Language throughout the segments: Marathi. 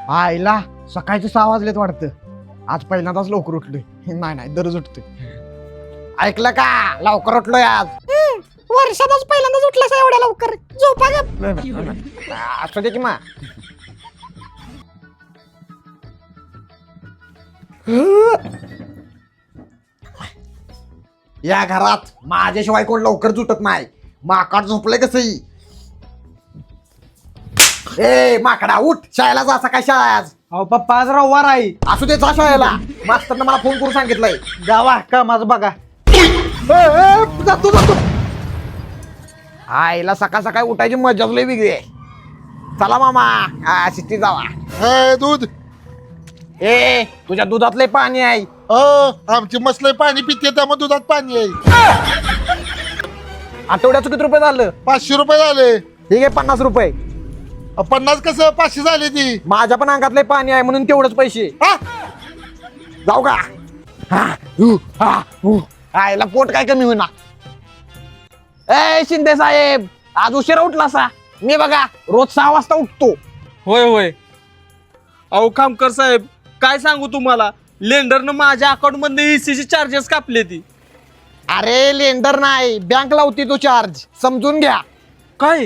आईला सकाळचे 6 वाजलेत वाटतं. आज पहिल्यांदाच लवकर उठलोय. नाही दररोज उठतोय. ऐकलं का, लवकर उठलोय आज. वर्षातच पहिल्यांदाच उठलास एवढ्या लवकर. झोपा गप. असू दे की मा. या घरात माझ्याशिवाय कोण लवकर सुटत नाही. माकड झोपले कसही. ए माकडा उठ, शाळेला जा. सकाळी शाळा आहे आज. अहो पप्पा आज रविवार आहे. असू दे, जा शाळेला. मास्तरनं मला फोन करून सांगितलंय. जावा का माझं बघा. जातो. आईला सकाळ सकाळी उठायची मजाच लय वेगळी आहे. चला मामा, शिस्तीत जावा. दूध ए तुझ्या दुधातले पाणी आहे. आमची मसले पाणी पिते त्यामुळे दुधात पाणी आहे. आठवड्याचं किती रुपये झालं? 500 रुपये झाले. ठीक आहे, 50 रुपये. 50 कसं 500 झाले ती. माझ्या पण अंगातले पाणी आहे म्हणून तेवढंच पैसे. हा? जाऊ का? आईला पोट काय कमी होईना. ए शिंदे साहेब, आज उशिरा उठला सा. मी बघा रोज 6 वाजता उठतो. होय. अहो खामकर साहेब, काय सांगू तुम्हाला, लेंडरनं माझ्या अकाउंट मध्ये ईसीची चार्जेस कापले ती. अरे लेंडर नाही, बँक लावती तो चार्ज. समजून घ्या. काय?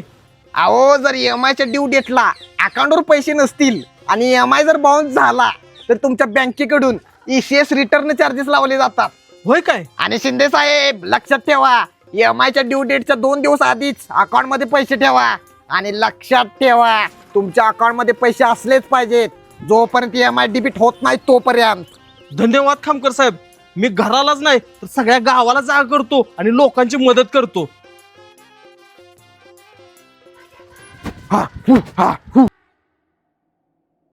अहो जर EMI च्या ड्यू डेटला अकाउंटवर पैसे नसतील आणि EMI जर बाउन्स झाला तर तुमच्या बँकेकडून ECS रिटर्न चार्जेस लावले जातात. होय काय? आणि शिंदे साहेब लक्षात ठेवा, EMI च्या ड्यू डेटच्या 2 दिवस आधीच अकाउंट मध्ये पैसे ठेवा. आणि लक्षात ठेवा, तुमच्या अकाउंट मध्ये पैसे असलेच पाहिजेत. जोपर्यंत EMI डेबिट होत नाही तोपर्यंत. धन्यवाद खामकर साहेब. मी घरालाच नाही तर सगळ्या गावाला जागा करतो आणि लोकांची मदत करतो. हा, हु,